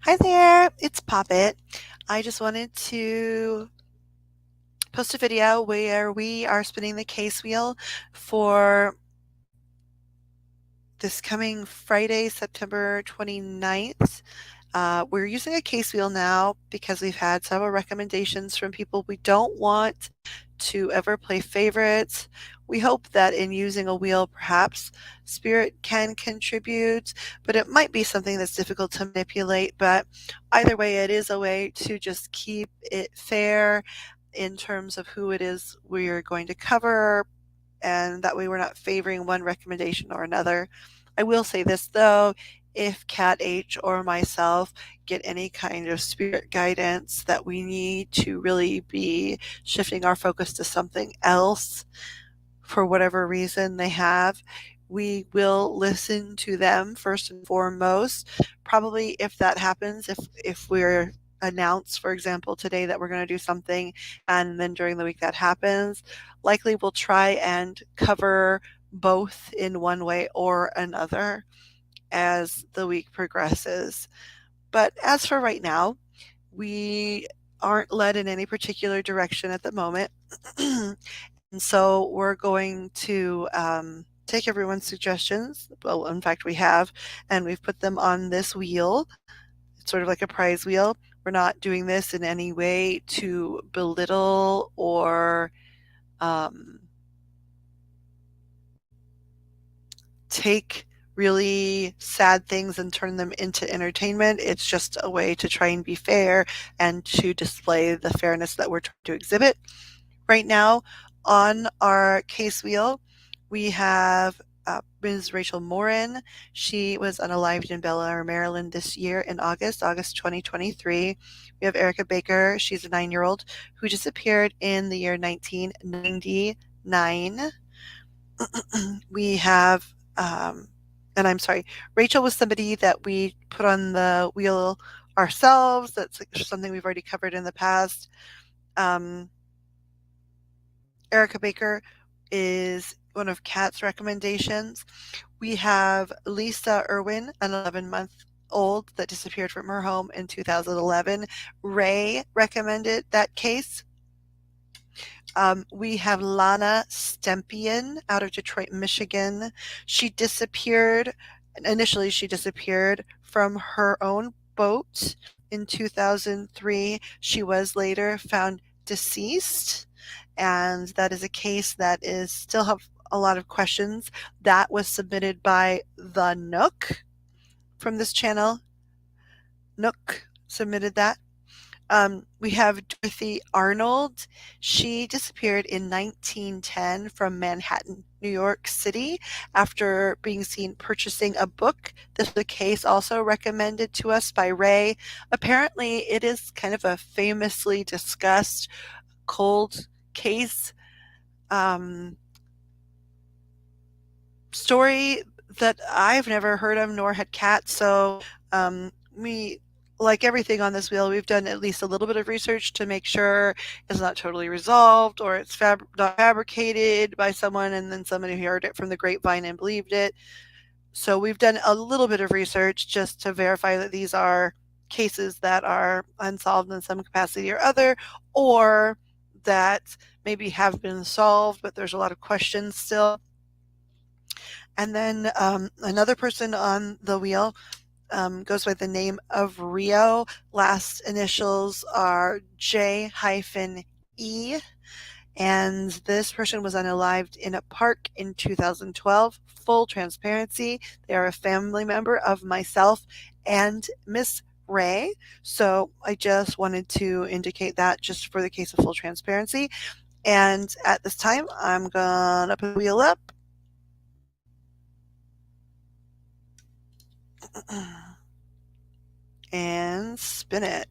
Hi there, it's Poppet. I just wanted to post a video where we are spinning the case wheel for this coming Friday, September 29th. We're using a case wheel now because we've had several recommendations from people. We don't want to ever play favorites. We hope that in using a wheel, perhaps spirit can contribute, but it might be something that's difficult to manipulate. But either way, it is a way to just keep it fair in terms of who it is we're going to cover, and that way we're not favoring one recommendation or another. I will say this though, if Cat H or myself get any kind of spirit guidance that we need to really be shifting our focus to something else for whatever reason they have, we will listen to them first and foremost. Probably if that happens, if we're announced, for example, today that we're going to do something and then during the week that happens, likely we'll try and cover both in one way or another as the week progresses. But as for right now, we aren't led in any particular direction at the moment. And so we're going to take everyone's suggestions. Well, in fact, we have, and we've put them on this wheel. It's sort of like a prize wheel. We're not doing this in any way to belittle or um, take really sad things and turn them into entertainment. It's just a way to try and be fair and to display the fairness that we're trying to exhibit. Right now on our case wheel, we have Ms. Rachel Morin. She was unalived in Bel Air, Maryland this year in August 2023. We have Erica Baker. She's a 9-year-old who disappeared in the year 1999. We have, and I'm sorry, Rachel was somebody that we put on the wheel ourselves. That's something we've already covered in the past. Erica Baker is one of Kat's recommendations. We have Lisa Irwin, an 11-month-old that disappeared from her home in 2011. Ray recommended that case. We have Lana Stempian out of Detroit, Michigan. Initially she disappeared from her own boat in 2003. She was later found deceased, and that is a case that is still have a lot of questions. That was submitted by the Nook from this channel. Nook submitted that. We have Dorothy Arnold. She disappeared in 1910 from Manhattan, New York City, after being seen purchasing a book. This was a case also recommended to us by Ray. Apparently, it is kind of a famously discussed cold case story that I've never heard of, nor had Kat. So we, like everything on this wheel, we've done at least a little bit of research to make sure it's not totally resolved or it's not fabricated by someone and then somebody who heard it from the grapevine and believed it. So we've done a little bit of research just to verify that these are cases that are unsolved in some capacity or other, or that maybe have been solved, but there's a lot of questions still. And then another person on the wheel goes by the name of Rio. Last initials are J-E. And this person was unalived in a park in 2012. Full transparency. They are a family member of myself and Miss Ray. So I just wanted to indicate that just for the case of full transparency. And at this time, I'm going to put the wheel up. And spin it.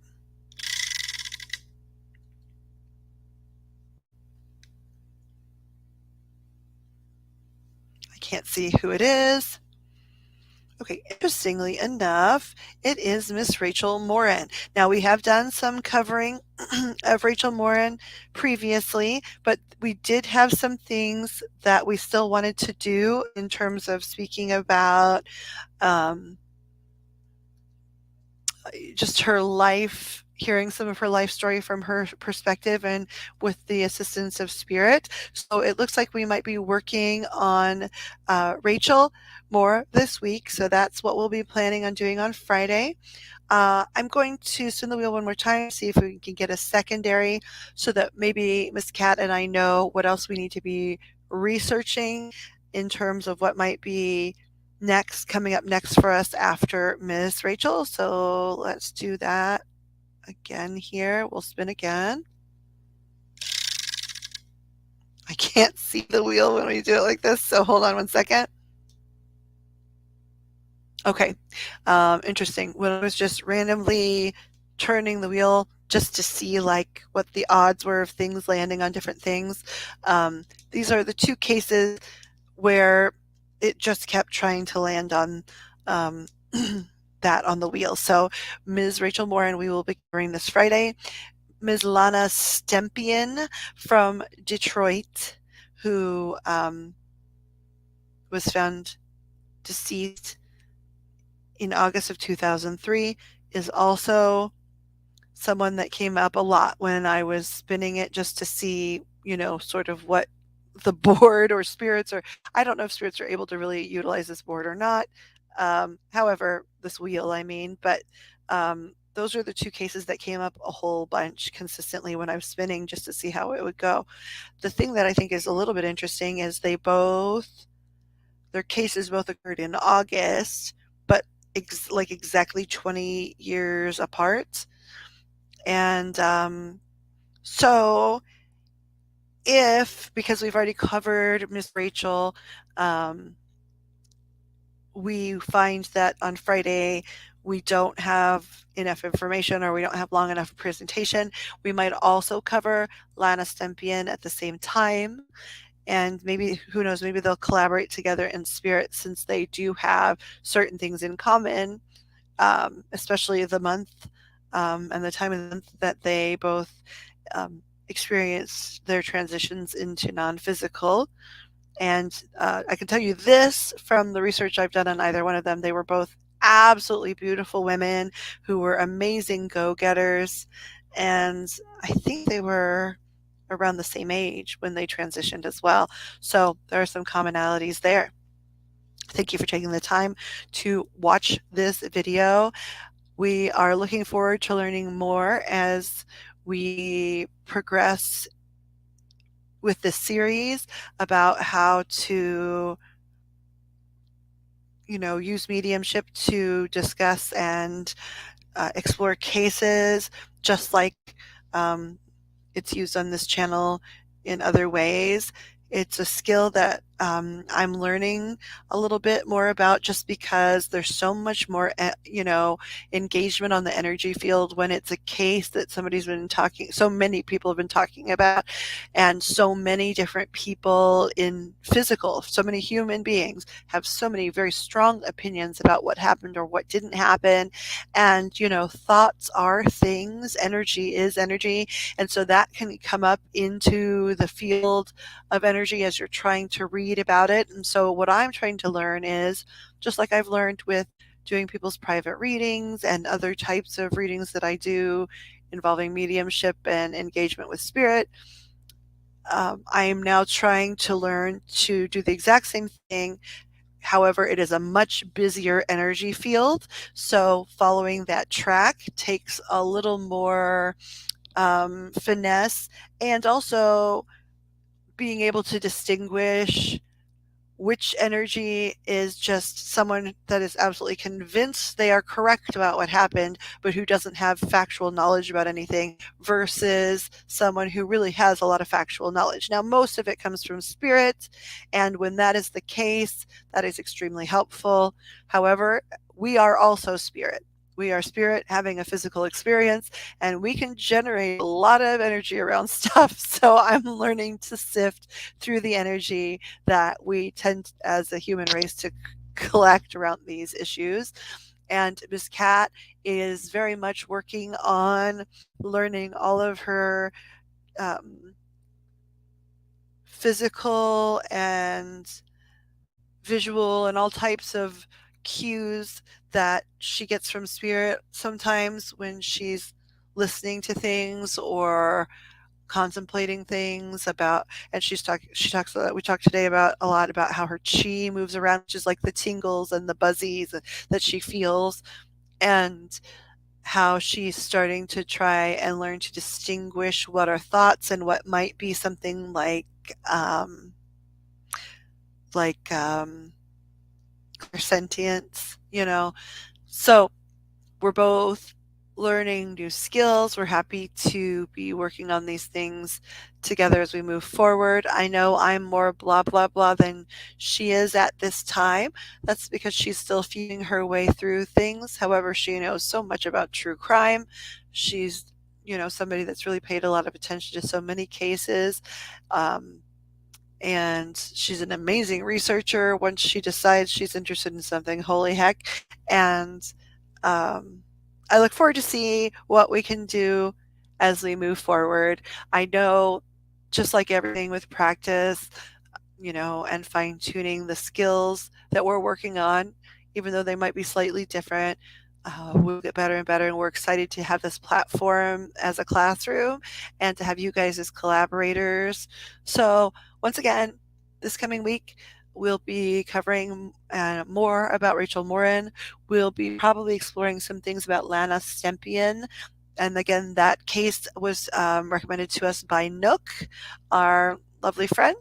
I can't see who it is. Okay, interestingly enough, it is Miss Rachel Morin. Now, we have done some covering of Rachel Morin previously, but we did have some things that we still wanted to do in terms of speaking about just her life, hearing some of her life story from her perspective and with the assistance of spirit. So it looks like we might be working on Rachel more this week. So that's what we'll be planning on doing on Friday. I'm going to spin the wheel one more time, see if we can get a secondary so that maybe Miss Cat and I know what else we need to be researching in terms of what might be coming up next for us after Miss Rachel. So let's do that again here. We'll spin again. I can't see the wheel when we do it like this, so hold on one second. Okay, interesting. When I was just randomly turning the wheel just to see like what the odds were of things landing on different things, these are the two cases where it just kept trying to land on um, that on the wheel. So Ms. Rachel Morin, we will be covering this Friday. Ms. Lana Stempian from Detroit, who was found deceased in August of 2003, is also someone that came up a lot when I was spinning it just to see, sort of what the board or spirits or I don't know if spirits are able to really utilize this board or not. However, this wheel, I mean, but those are the two cases that came up a whole bunch consistently when I was spinning just to see how it would go. The thing that I think is a little bit interesting is their cases both occurred in August, but like exactly 20 years apart. And so because we've already covered Miss Rachel, um, we find that on Friday we don't have enough information or we don't have long enough presentation, we might also cover Lana Stempian at the same time. And maybe, who knows, maybe they'll collaborate together in spirit since they do have certain things in common, especially the month and the time of the month that they both experience their transitions into non-physical. And I can tell you this from the research I've done on either one of them. They were both absolutely beautiful women who were amazing go-getters. And I think they were around the same age when they transitioned as well. So there are some commonalities there. Thank you for taking the time to watch this video. We are looking forward to learning more as we progress with this series about how to use mediumship to discuss and explore cases, just like um, it's used on this channel in other ways. It's a skill that I'm learning a little bit more about just because there's so much more, engagement on the energy field when it's a case that so many people have been talking about, and so many different people so many human beings have so many very strong opinions about what happened or what didn't happen. And, thoughts are things, energy is energy. And so that can come up into the field of energy as you're trying to read about it. And so what I'm trying to learn is, just like I've learned with doing people's private readings and other types of readings that I do involving mediumship and engagement with spirit, I am now trying to learn to do the exact same thing. However, it is a much busier energy field. So following that track takes a little more finesse, and also being able to distinguish which energy is just someone that is absolutely convinced they are correct about what happened, but who doesn't have factual knowledge about anything, versus someone who really has a lot of factual knowledge. Now, most of it comes from spirit, and when that is the case, that is extremely helpful. However, we are also spirit. We are spirit having a physical experience, and we can generate a lot of energy around stuff. So I'm learning to sift through the energy that we tend as a human race to collect around these issues. And Miss Cat is very much working on learning all of her physical and visual and all types of cues that she gets from spirit sometimes when she's listening to things or contemplating things about, and she talks we talked today about a lot about how her chi moves around, which is like the tingles and the buzzies that she feels, and how she's starting to try and learn to distinguish what are thoughts and what might be something um like clairsentience, you know. So we're both learning new skills. We're happy to be working on these things together as we move forward. I know I'm more blah, blah, blah than she is at this time. That's because she's still feeling her way through things. However, she knows so much about true crime. She's, somebody that's really paid a lot of attention to so many cases. Um, and she's an amazing researcher. Once she decides she's interested in something, holy heck. And um, I look forward to see what we can do as we move forward. I know, just like everything with practice, and fine tuning the skills that we're working on, even though they might be slightly different, we'll get better and better. And we're excited to have this platform as a classroom and to have you guys as collaborators. So, once again, this coming week, we'll be covering more about Rachel Morin. We'll be probably exploring some things about Lana Sempian. And again, that case was recommended to us by Nook, our lovely friend.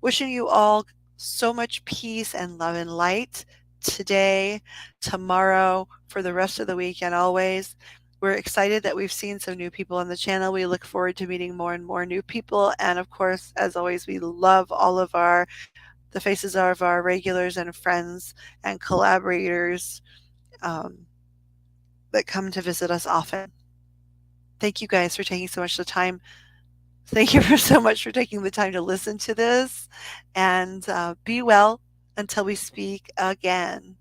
Wishing you all so much peace and love and light today, tomorrow, for the rest of the week, and always. We're excited that we've seen some new people on the channel. We look forward to meeting more and more new people. And of course, as always, we love all of the faces of our regulars and friends and collaborators um, that come to visit us often. Thank you guys for taking so much of the time. Thank you for so much for taking the time to listen to this, and be well until we speak again.